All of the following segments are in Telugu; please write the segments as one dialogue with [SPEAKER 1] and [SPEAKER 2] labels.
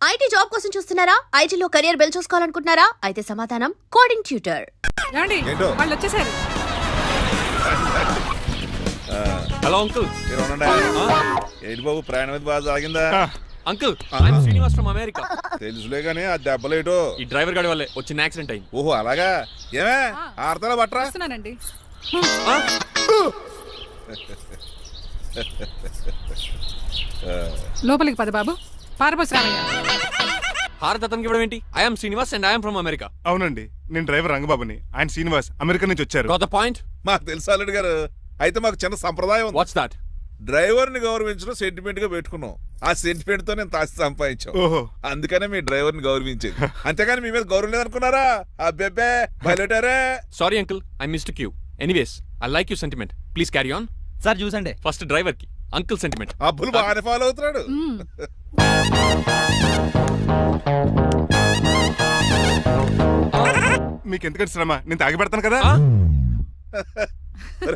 [SPEAKER 1] ఐటీ జాబ్ కోసం చూస్తున్నారా? ఐటీలో కెరియర్ బిల్డ్ చూసుకోవాలనుకుంటున్నారా? అయితే సమాధానం కోడింగ్ ట్యూటర్.
[SPEAKER 2] ఏమండి వాళ్ళు వచ్చేసారు.
[SPEAKER 3] Hello uncle.
[SPEAKER 4] ఏంటి బాబు ప్రయాణం అయితే బాగా సాగిందా?
[SPEAKER 3] Uncle I'm Srinivas from America.
[SPEAKER 4] తెలుసులే గానీ ఆ దెబ్బలేటో
[SPEAKER 3] ఈ డ్రైవర్ గాడి వల్లే వచ్చిన యాక్సిడెంట్ అయింది.
[SPEAKER 4] ఓహో అలాగా. ఏమే ఆడతారా బట్రా?
[SPEAKER 2] వస్తున్నానండి. లోపలికి పద బాబు. పారబోసి రామయ్య.
[SPEAKER 3] హారత్ అతనికి ఇవ్వడం ఏంటి? I'm Srinivas and I'm from America.
[SPEAKER 5] అవునండి, నేను డ్రైవర్ రంగబాబుని. ఆయన శ్రీనివాస్ అమెరికా నుంచి వచ్చారు.
[SPEAKER 3] Got the point.
[SPEAKER 4] మాకు తెలుసు అల్లుడు గారు. అయితే మాకు చిన్న సంప్రదాయం ఉంది.
[SPEAKER 3] What's that?
[SPEAKER 4] డ్రైవర్ ని గౌరవించడం సెంటిమెంట్ గా పెట్టుకున్నాం. ఆ సెంటిమెంట్ తో నేను తాసి సంపాదించాం.
[SPEAKER 5] ఓహో,
[SPEAKER 4] అందుకనే మీ డ్రైవర్ ని గౌరవించేది. అంతేగాని మీ మీద గౌరవం లేదనుకున్నారా? అబ్బెబ్బే బయలుటారే.
[SPEAKER 3] Sorry uncle, I mistake you. Anyways I like you sentiment. Please carry on.
[SPEAKER 6] Sir చూసండి.
[SPEAKER 3] ఫస్ట్ డ్రైవర్ కి అంకుల్ సెంటిమెంట్.
[SPEAKER 4] అబ్బులు బాగానే ఫాలో అవుతున్నాడు.
[SPEAKER 5] మీకు ఎందుకంటే శ్రమ, నేను తాగి పెడతాను కదా.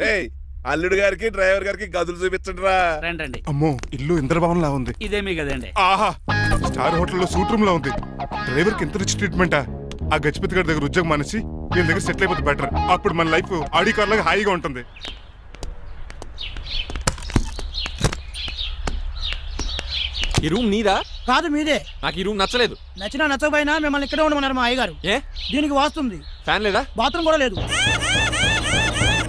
[SPEAKER 4] రేయ్ అల్లుడు గారికి డ్రైవర్ గారికి గదులు చూపించండి రా.
[SPEAKER 6] రండి.
[SPEAKER 5] అమ్మో, ఇల్లు ఇంద్రభవన్ లా ఉంది.
[SPEAKER 6] ఇదేమీ కదండి.
[SPEAKER 5] ఆహా, స్టార్ హోటల్లో సూట్ రూమ్ లా ఉంది. డ్రైవర్ కి ఎంత రిచ్ ట్రీట్మెంటా. ఆ గజపతి గారి దగ్గర ఉద్యోగం మానేసి వీళ్ళ దగ్గర సెటిల్ అయిపోతే బెటర్. అప్పుడు మన లైఫ్ ఆడి కార్ లాగా హాయిగా ఉంటుంది.
[SPEAKER 3] ఈ రూమ్ నీదా?
[SPEAKER 6] కాదు మీదే.
[SPEAKER 3] నాకు ఈ రూమ్ నచ్చలేదు.
[SPEAKER 6] నచ్చినా నచ్చకపోయినా మిమ్మల్ని ఇక్కడే ఉండమన్నారు మా అయ్యగారు.
[SPEAKER 3] ఏ
[SPEAKER 6] దీనికి వాస్తుంది.
[SPEAKER 3] ఫ్యాన్ లేదా?
[SPEAKER 6] బాత్రూమ్ కూడా లేదు.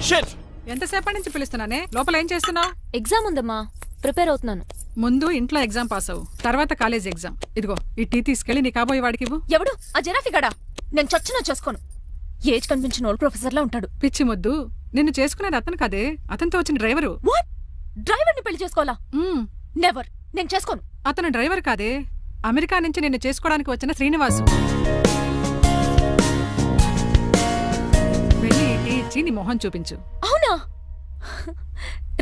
[SPEAKER 3] షిట్.
[SPEAKER 2] ఎంతసేపటి నుంచి పిలుస్తున్నానే? లోపల ఏం చేస్తున్నావు?
[SPEAKER 1] ఎగ్జామ్ ఉందమ్మా, ప్రిపేర్ అవుతున్నాను.
[SPEAKER 2] ముందు ఇంట్లో ఎగ్జామ్ పాస్ అవ్వు, తర్వాత కాలేజ్ ఎగ్జామ్. ఇదిగో ఈ టీ తీసుకెళ్లి నీ కాబోయే వాడికి ఇవ్వు.
[SPEAKER 1] ఎవడు ఆ జరాఫీ గడా? నేను చచ్చినా చేసుకోను. ఏజ్ కనిపించిన ఓల్డ్ ప్రొఫెసర్ లా ఉంటాడు.
[SPEAKER 2] పిచ్చి మొద్దు, నిన్ను చేసుకునేది అతను కాదే, అతనితో వచ్చిన డ్రైవరు.
[SPEAKER 1] వాట్? డ్రైవర్ ని పెళ్లి చేసుకోవాలా?
[SPEAKER 2] మ్మ్.
[SPEAKER 1] నెవర్, నేను చేసుకోను.
[SPEAKER 2] అతను డ్రైవర్ కాదే, అమెరికా నుంచి నిన్ను చేసుకోవడానికి వచ్చిన శ్రీనివాసు. వెళ్ళి ఈ టీ ఇచ్చి నీ మొహం చూపించు.
[SPEAKER 1] అవునా?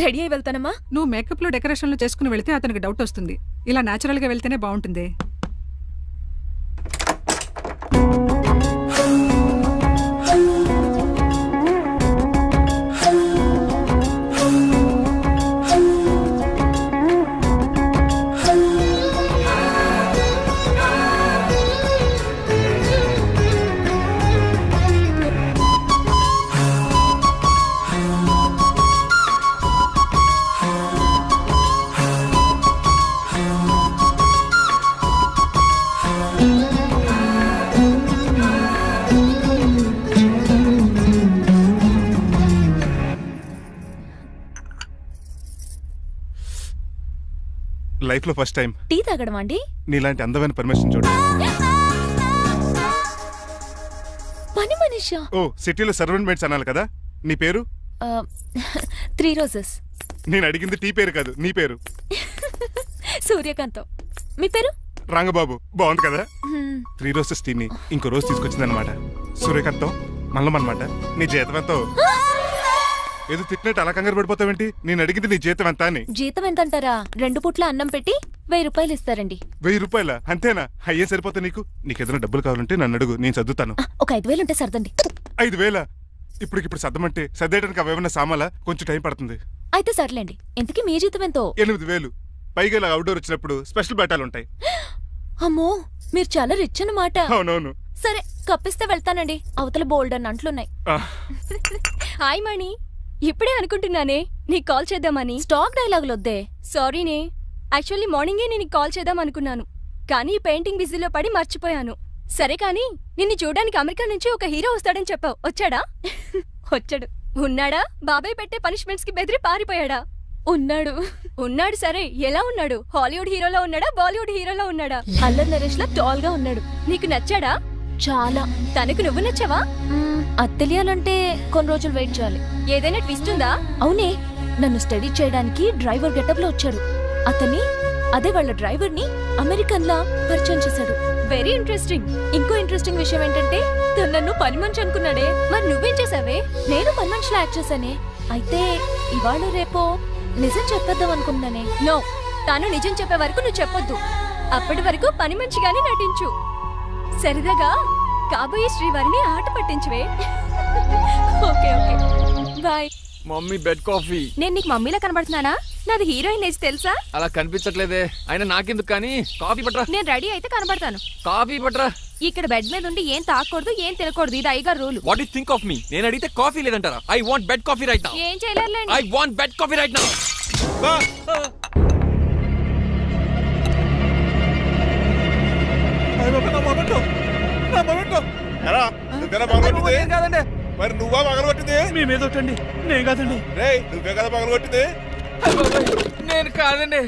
[SPEAKER 1] రెడీ అయి వెళ్తానమ్మా.
[SPEAKER 2] నువ్వు మేకప్ లో డెకరేషన్లు చేసుకుని వెళితే అతనికి డౌట్ వస్తుంది. ఇలా నేచురల్ గా వెళ్తేనే బాగుంటుంది.
[SPEAKER 5] లైఫ్ లో ఫస్ట్ టైం
[SPEAKER 1] టీ తాగడం అండి?
[SPEAKER 5] నీలాంటి అందమైన పర్మిషన్ చూడు.
[SPEAKER 1] పని మనిషా?
[SPEAKER 5] ఓ, సిటీలో సర్వెంట్ మేట్స్ అనాలి కదా. నీ పేరు?
[SPEAKER 1] 3 రోజెస్.
[SPEAKER 5] నేను అడిగింది టీ పేరు కాదు, నీ పేరు.
[SPEAKER 1] సూర్యకాంతం. మీ పేరు?
[SPEAKER 5] రంగబాబు. బాగుంది కదా. 3 రోజెస్ టీని ఇంకో రోజు తీసుకొచ్చింది అనమాట. సూర్యకాంతం మల్లం అనమాట. నీ జీతం ఎంతో? ఏదో తిట్టినట్టు అలా కంగారు పడిపోతావేంటి? నేను అడిగింది నీ జీతం ఎంత అని.
[SPEAKER 1] జీతం ఎంత అంటారా? 2 పూట్ల అన్నం పెట్టి 1000 రూపాయలు ఇస్తారండి.
[SPEAKER 5] 1000 రూపాయల? అంతేనా? అయ్యే సరిపోతా నీకు. నీకేదైనా డబ్బులు కావాలంటే నన్ను అడుగు, నేను చదువుతాను.
[SPEAKER 1] ఒక 5000 ఉంటే సర్దండి.
[SPEAKER 5] 5000? ఇప్పుడు సర్దమంటే సర్దేయడానికి అవేమన్నా సామాలా? కొంచెం టైం పడుతుంది.
[SPEAKER 1] అయితే సర్లేండి. ఇంతకీ మీ జీతం ఎంతో?
[SPEAKER 5] 8000. పైగా ఇలా అవుట్డోర్ వచ్చినప్పుడు స్పెషల్ బట్టాలు ఉంటాయి.
[SPEAKER 1] అమ్మో, మీరు చాలా రిచ్ అన్నమాట.
[SPEAKER 5] అవునవును.
[SPEAKER 1] సరే, కప్పిస్తే వెళ్తానండి. అవతల బోల్డ్ అన్న అంట్లున్నాయి. హాయ్ మణి, ఇప్పుడే అనుకుంటున్నానే నీకు కాల్ చేద్దామని. స్టాక్ డైలాగులు వద్దే. సారీనే, యాక్చువల్లీ మార్నింగే నేను కాల్ చేద్దాం అనుకున్నాను, కానీ పెయింటింగ్ బిజీలో పడి మర్చిపోయాను. సరే కానీ నిన్ను చూడడానికి అమెరికా నుంచి ఒక హీరో వస్తాడని చెప్పావు. వచ్చాడా? వచ్చాడు. ఉన్నాడా? బాబాయ్ పెట్టే పనిష్మెంట్స్ కి బెదిరి పారిపోయాడా? ఉన్నాడు. ఉన్నాడు. సరే, ఎలా ఉన్నాడు? హాలీవుడ్ హీరోలో ఉన్నాడా, బాలీవుడ్ హీరోలో ఉన్నాడా? అల్లరి నరేష్ లా టాల్ గా ఉన్నాడు. నీకు నచ్చాడా? చాలా. తనకు నువ్వు నచ్చావా? అది తెలియాలంటే కొన్ని రోజులు వెయిట్ చేయాలి. ఏదైనా ట్విస్ట్ ఉందా? అవునే, నన్ను స్టడీ చేయడానికి డ్రైవర్ గెటప్ లో వచ్చాడు. అదే వాళ్ళ డ్రైవర్ ని అమెరికన్ లా పరిచయం చేశాడు. Very interesting. ఇంకో ఇంట్రెస్టింగ్ విషయం ఏంటంటే తను నన్ను పని మనిషి అనుకున్నాడే. మరి నువ్వేం చేసావే? నేను పని మనిషిలా యాక్ట్ చేశానే. అయితే ఇవాళ రేపో నిజం చెప్పేద్దాం అనుకున్నానే. నో, తాను నిజం చెప్పే వరకు నువ్వు చెప్పొద్దు. అప్పటి వరకు పని మనిషిగానే నటించు. సరదాగా కాబోయే శ్రీవారిని ఆట పట్టించువే. Okay okay, bye.
[SPEAKER 3] Mummy bed coffee.
[SPEAKER 1] నేను నీకు మమ్మీలా కనబడుతున్నానా? నాది హీరోయిన్ ఏజ్ తెలుసా?
[SPEAKER 3] అలా కనిపించట్లేదే. అయినా నాకెందుకు కానీ కాఫీ పట్రా.
[SPEAKER 1] నేను రెడీ అయితే కనబడతాను.
[SPEAKER 3] కాఫీ పట్రా.
[SPEAKER 1] ఇక్కడ బెడ్ మీద ఉండి ఏం తాకూడదు, ఏం తినకూడదు. ఇది అయ్యగారు rule.
[SPEAKER 3] What you think of me? నేను అడిగితే కాఫీ లేదంటారా? I want bed coffee right now.
[SPEAKER 1] ఏం చేయలేరులేండి.
[SPEAKER 3] I want bed coffee right now.
[SPEAKER 4] ఎరా, నువ్వేనా పగలగొట్టింది?
[SPEAKER 3] కాదండి.
[SPEAKER 4] మరి నువ్వా పగలగొట్టింది?
[SPEAKER 6] మీ మీద ఒకటండి, నేను కాదండి.
[SPEAKER 4] రేయ్, నువ్వే కదా పగలగొట్టింది?
[SPEAKER 3] నేను కాదండి.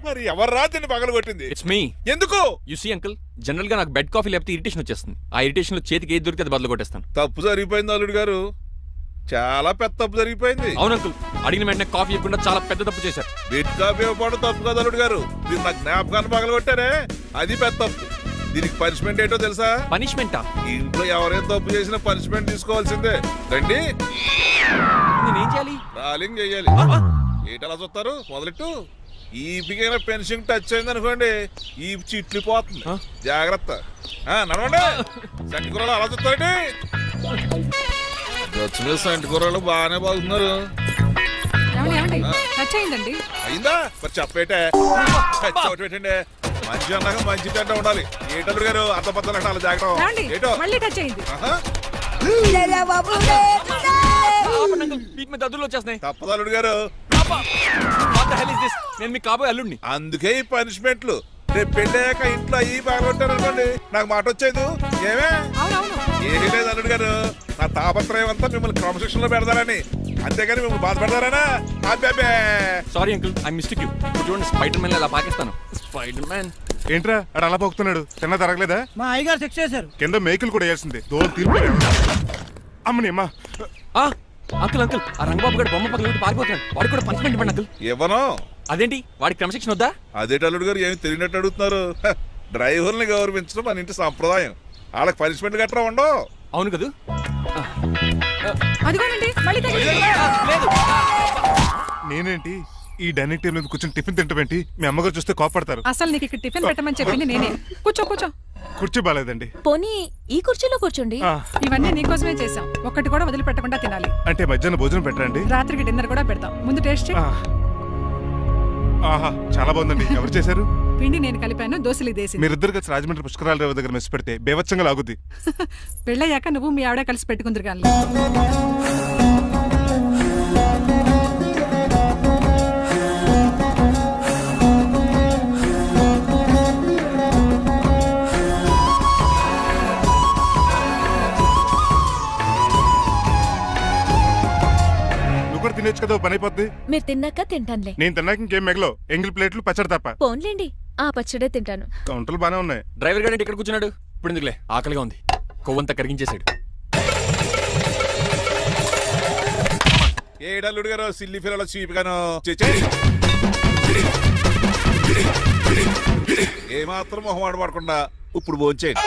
[SPEAKER 4] మరి ఎవర్రా దీన్ని పగలగొట్టింది?
[SPEAKER 3] It's me.
[SPEAKER 4] ఎందుకు?
[SPEAKER 3] యు సీ అంకుల్, జనరల్ గా నాకు బెడ్ కాఫీ లేకపోతే ఇరిటేషన్ వచ్చేస్తుంది. ఆ ఇరిటేషన్ లో చేతికి ఏది దొరికితే అది బదులు కొట్టేస్తాను.
[SPEAKER 4] తప్పు జరిగిపోయింది అల్లుడు గారు, చాలా పెద్ద తప్పు జరిగిపోయింది.
[SPEAKER 3] అవును అంకుల్, అడిగిన వెంటనే కాఫీ ఇవ్వకుండా చాలా పెద్ద తప్పు చేశారు.
[SPEAKER 4] బెడ్ కాఫీ ఇవ్వడం తప్పు కదా అల్లుడు గారు, మీరు నా జ్ఞాపకాన్ని పగలగొట్టారే, అది పెద్ద తప్పు. దీనికి పనిష్మెంట్ ఏంటో తెలుసా?
[SPEAKER 3] పనిష్మెంటా?
[SPEAKER 4] ఇంట్లో ఎవరైనా తప్పు చేసినా పనిష్మెంట్ తీసుకోవాల్సిందే. రండి,
[SPEAKER 3] నేనేం చేయాలి?
[SPEAKER 4] రాలింగ్ చెయ్యాలి. ఏంటలా చూస్తారు? మొదలెట్టు. ఈ బిగిన పెన్షన్ టచ్ అయింది అనుకోండి, ఈ చిట్లు పోతుంది. జాగ్రత్త. నడవండి. సంటి కూరలు అలా చూస్తారండి. గచ్చు మీద సంటి కూరలు బాగానే బాగుతున్నారు.
[SPEAKER 2] ఏమండి టచ్ అయిందండి.
[SPEAKER 4] అయిందా? మరి చెప్పేటే చోటు పెట్టండి. మంచి అన్నాక మంచి తింట ఉండాలి. ఏటల్లుడు గారు అర్థపత్రాలు అలా
[SPEAKER 2] ఏమండి
[SPEAKER 4] జాగ్రత్త. ఏటో
[SPEAKER 2] మళ్ళీ టచ్ అయింది.
[SPEAKER 4] ఆహా,
[SPEAKER 3] వీటి మీద దద్దులు వచ్చేస్తున్నాయి.
[SPEAKER 4] తప్పదు అల్లుడు గారు.
[SPEAKER 3] What the hell is this? నేను మీ కాబోయే అల్లుడిని.
[SPEAKER 4] అందుకే ఈ పనిష్మెంట్లు. రేపు పెళ్ళాక ఇంట్లో అయ్యి బాగుంటారు అనుకోండి, నాకు మాట వచ్చేది ఏమే?
[SPEAKER 2] అవునవును.
[SPEAKER 4] ఏమీ లేదు అల్లుడు గారు, నా తాపత్రయం అంతా మిమ్మల్ని క్రమశిక్షణలో పెడతారని, అంతేగాని మిమ్మల్ని బాధపడతారనా? అబ్బే.
[SPEAKER 3] Sorry uncle, I mistake you. ఇప్పుడు చూడండి, స్పైడర్ మ్యాన్ అలా పాకిస్తాను. Spider man.
[SPEAKER 5] ఏంట్రా అడు అలా పోతున్నాడు? తిన్నా తరగలేదా?
[SPEAKER 6] మా అయ్యగారు సెక్స్ చేశారు.
[SPEAKER 5] కింద మేకులు కూడా వేయాల్సిందే. దోలు తీర్పు. అమ్మని అమ్మా.
[SPEAKER 3] అంకుల్ అంకుల్, ఆ రంగబాబు గారు బొమ్మ పక్కన పెట్టి పారిపోతున్నాడు. వాడికి కూడా పనిష్మెంట్ ఇవ్వండి అంకుల్.
[SPEAKER 4] ఇవ్వను.
[SPEAKER 3] అదేంటి, వాడికి క్రమశిక్షణ వద్దా?
[SPEAKER 4] అదేటి అల్లుడు గారు, ఏమి తెలియనట్టు అడుగుతున్నారు? డ్రైవర్ని గౌరవించడం మన ఇంటి సంప్రదాయం. వాళ్ళకి పనిష్మెంట్ గట్రా ఉండవు.
[SPEAKER 3] అవును కదా.
[SPEAKER 2] అదిగోనండి మళ్ళీ టచ్ అయింది.
[SPEAKER 3] లేదు.
[SPEAKER 5] నేనేంటి ఈ డైనింగ్ టేబుల్ మీద కూర్చొని టిఫిన్ తింటామేంటి? మీ అమ్మగారు చూస్తే కోపడతారు.
[SPEAKER 2] అసలు నీకు ఇక్కడ టిఫిన్ పెట్టమని చెప్పింది నేనే. కూర్చో కూర్చో.
[SPEAKER 5] కుర్చీ బాగాలేదండి.
[SPEAKER 1] పోనీ ఈ కుర్చీలో కూర్చోండి.
[SPEAKER 5] ఆ,
[SPEAKER 2] ఇవన్నీ నీకోసమే చేసాం. ఒక్కటి కూడా వదిలిపెట్టకుండా తినాలి.
[SPEAKER 5] అంటే మధ్యాహ్నం భోజనం పెట్టరండి?
[SPEAKER 2] రాత్రికి డిన్నర్ కూడా పెడతాం. ముందు టేస్ట్ చేయి.
[SPEAKER 5] ఆ. ఆహా, చాలా బాగుందండి. ఎవరు చేశారు?
[SPEAKER 2] పిండి నేను కలిపాను, దోశలు దేశం.
[SPEAKER 5] మీరిద్దరు కలిసి రాజమండ్రి పుష్కరాల రేవు దగ్గర మెస్ పెడితే బేవచ్చంగా లాగుద్ది.
[SPEAKER 2] పెళ్ళయ్యాక నువ్వు మీ ఆవిడ కలిసి పెట్టుకుందరు కానీ.
[SPEAKER 5] నువ్వు కూడా తినేచ్చు కదా, ఓ పని అయిపోద్ది.
[SPEAKER 1] మీరు తిన్నాక తింటానులే.
[SPEAKER 5] నేను తిన్నాక ఇంకేం మిగలవు. ఎంగిల్ ప్లేట్లు పచ్చడి తప్ప.
[SPEAKER 1] పోన్లేండి, ఆ పచ్చడే తింటాను.
[SPEAKER 5] కౌంటర్లు బానే ఉన్నాయి.
[SPEAKER 3] డ్రైవర్ గారు ఇక్కడ కూర్చున్నాడు. ఇప్పుడు ఎందుకులే, ఆకలిగా ఉంది. కొవ్వంతా కరిగించేశాడు.
[SPEAKER 4] ఏడల్లుడు గారు సిల్లి ఫిల్లలో చీపిగాను ఏమాత్రం మొహమాట పడకుండా ఇప్పుడు భోంచేయండి.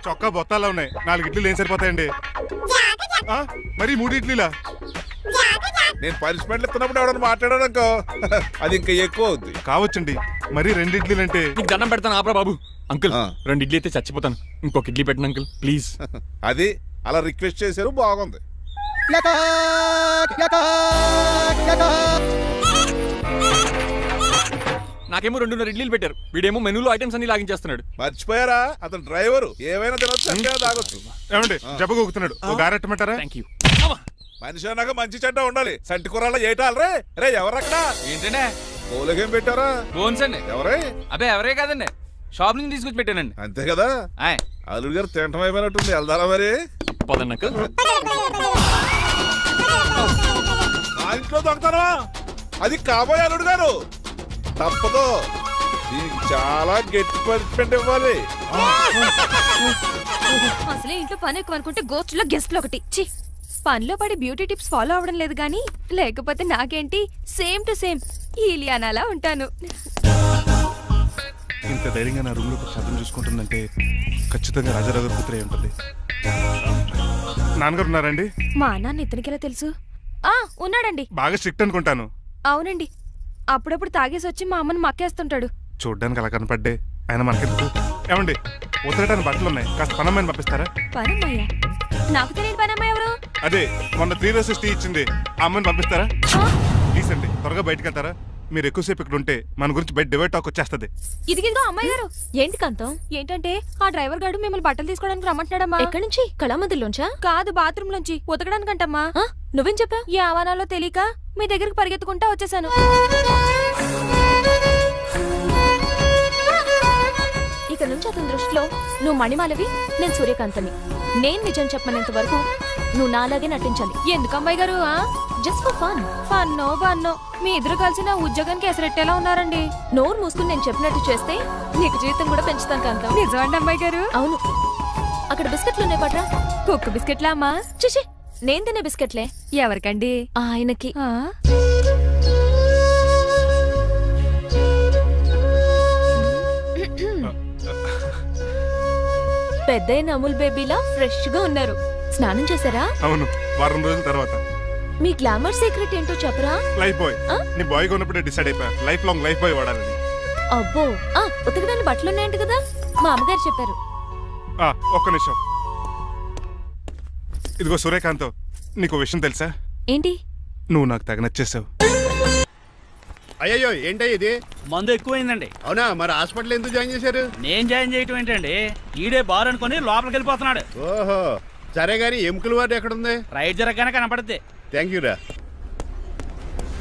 [SPEAKER 5] చొక్కా బొత్తాల్లో ఉన్నాయి. 4 ఇడ్లీలు ఏం సరిపోతాయండి? ఆ, మరి 3 ఇడ్లీలా?
[SPEAKER 4] నేను పనిష్మెంట్లు ఇస్తున్నప్పుడు ఎవడన్నా మాట్లాడాడు అనుకో, అది ఇంకా ఎక్కువ అవుద్ది.
[SPEAKER 5] కావచ్చండి, మరి 2 ఇడ్లీలు అంటే.
[SPEAKER 3] నీకు దండం పెడతాను, ఆపరా బాబు. అంకుల్, 2 ఇడ్లీ అయితే చచ్చిపోతాను. ఇంకొక ఇడ్లీ పెట్టండి అంకుల్, ప్లీజ్.
[SPEAKER 4] అది అలా రిక్వెస్ట్ చేశారు, బాగుంది.
[SPEAKER 3] నాకేమో 2.5 ఇడ్లీలు పెట్టారు. వీడేమో మెనూలో ఐటమ్స్ అన్ని లాగించేస్తున్నాడు.
[SPEAKER 4] మర్చిపోయారా, అతను డ్రైవరు. ఏమైనా తినొచ్చు, ఇంకా తాగొచ్చు.
[SPEAKER 5] ఏమండి జబ్బగొక్కుతున్నాడు, ఓ గారెట్టమంటారా?
[SPEAKER 3] Thank you.
[SPEAKER 4] మనిషి అన్నాక మంచి చెడ్డ ఉండాలి. సంటి కూరలో ఏటాలరే. రే ఎవరక్కడ?
[SPEAKER 7] ఏంటంటే
[SPEAKER 4] పోలకేం పెట్టారా?
[SPEAKER 7] బోన్స్ అండి.
[SPEAKER 4] ఎవరే?
[SPEAKER 7] అబ్బే ఎవరే కాదండి, షాప్ నుంచి తీసుకొచ్చి పెట్టానండి.
[SPEAKER 4] అంతే కదా.
[SPEAKER 7] ఆయ్
[SPEAKER 4] అల్లుడు గారు తింటం అయిపోయినట్టుంది, వెళ్దారా మరి?
[SPEAKER 3] పదండి అంకుల్.
[SPEAKER 4] నా ఇంట్లో దొంగతనమా? అది కాబోయే అల్లుడు గారు. తప్పదు, దీనికి చాలా గట్టి పనిష్మెంట్ ఇవ్వాలి.
[SPEAKER 1] అసలే ఇంట్లో పని ఎక్కువ అనుకుంటే గోస్ట్లో గెస్ట్లు ఒకటి. ఛీ, పనిలో పడి బ్యూటీ టిప్స్ ఫాలో అవడం లేదు గానీ, లేకపోతే నాకేంటి సేమ్ టు సేమ్ ఈలియానాలా ఉంటాను.
[SPEAKER 5] ఇంత ధైర్యంగా నా రూమ్ లో శబ్దం చూసుకుంటుందంటే ఖచ్చితంగా రాజారావు గారు కూతురే ఉంటుంది. నాన్నగారు ఉన్నారండి?
[SPEAKER 1] మా నాన్న ఇతనికెలా తెలుసు? ఉన్నాడండి.
[SPEAKER 5] బాగా స్ట్రిక్ట్ అనుకుంటాను.
[SPEAKER 1] అవునండి, అప్పుడప్పుడు తాగేసి వచ్చి మా అమ్మని మక్కేస్తుంటాడు.
[SPEAKER 5] చూడ్డానికి అలా కనపడ్డే ఆయన మనకెందుకు? ఏమండి ఉతరటానికి బట్టలు ఉన్నాయి, కాస్త పనమ్మని పంపిస్తారా?
[SPEAKER 1] పనమ్మయ్య నాకు తెలియని పనమ్మాయి ఎవరు?
[SPEAKER 5] అదే మొన్న 3 రోజెస్ టీ ఇచ్చింది, ఆ అమ్మని పంపిస్తారా? ప్లీజ్ అండి, త్వరగా బయటకు వెళ్తారా? మీరు ఎక్కువసేపు ఇక్కడ ఉంటే మన గురించి బయట డివైడ్ టాక్ వచ్చేస్తుంది.
[SPEAKER 1] ఇదిగిదిగో అమ్మాయి గారు. ఏంటి కాంతం? ఏంటంటే ఆ డ్రైవర్ గారు మిమ్మల్ని బట్టలు తీసుకోవడానికి రమ్మంటున్నాడమ్మా. ఎక్కడి నుంచి? కళామందిలోంచా? కాదు, బాత్రూమ్ లోంచి ఉతకడానికంటమ్మా. నువ్వేం చెప్పా? ఈ ఆవానాలో తెలియక మీ దగ్గరికి పరిగెత్తుకుంటా వచ్చేసాను. ఇక నుంచి అతని దృష్టిలో నువ్వు మణిమాలవి, నేను సూర్యకాంతని. నేను నిజం చెప్పనంత వరకు నువ్వు నాలాగే నటించాలి. ఎందుకు అమ్మాయి గారు? Just for fun. ఫన్నో బన్నో మీ ఇద్దరు కలిసి నా ఉద్యోగానికి ఎసరెట్టేలా ఉన్నారండి. నోరు మూసుకుని నేను చెప్పినట్టు చేస్తే నీకు జీవితం కూడా పెంచుతాను కాంతం. నిజమండి అమ్మాయి గారు? అవును. అక్కడ బిస్కెట్లు ఉన్నాయి పట్రా. కుక్క బిస్కెట్లా అమ్మా? చిచి, నేను తినే బిస్కెట్లే. ఎవరికండి? ఆయనకి. పెద్దయిన అమూల్ బేబీలా ఫ్రెష్ గా ఉన్నారు. స్నానం చేశారా?
[SPEAKER 5] అవును, వారం రోజుల తర్వాత.
[SPEAKER 1] మీ గ్లామర్ సీక్రెట్ ఏంటో చెప్పరా?
[SPEAKER 5] Life boy. నీ బాయ్ గా ఉన్నప్పుడే డిసైడ్ అయిపోయా లైఫ్ లాంగ్ లైఫ్ బాయ్ వాడాలని.
[SPEAKER 1] అబ్బో, ఉతకడానికి బట్టలు ఉన్నాయంట కదా, మా అమ్మగారు చెప్పారు.
[SPEAKER 5] ఒక్క నిమిషం. ఇదిగో సూర్యకాంత్, నీకు విషయం తెలుసా?
[SPEAKER 1] ఏంటి?
[SPEAKER 5] నువ్వు నాకు తెగ నచ్చేసావు.
[SPEAKER 8] అయ్యో ఏంటో ఇది?
[SPEAKER 6] మందు ఎక్కువైందండి.
[SPEAKER 8] అవునా, మరి హాస్పిటల్ ఎందుకు జాయిన్ చేశారు?
[SPEAKER 6] నేను జాయిన్ చేయటం ఏంటండి, ఈడే బార్ అనుకుని లోపలికి వెళ్ళిపోతున్నాడు.
[SPEAKER 8] ఓహో, సరే గాని ఎముకల వార్డు ఎక్కడుంది?
[SPEAKER 6] రైట్ జరగగానే కనపడుద్ది.
[SPEAKER 8] థ్యాంక్ యూ రా.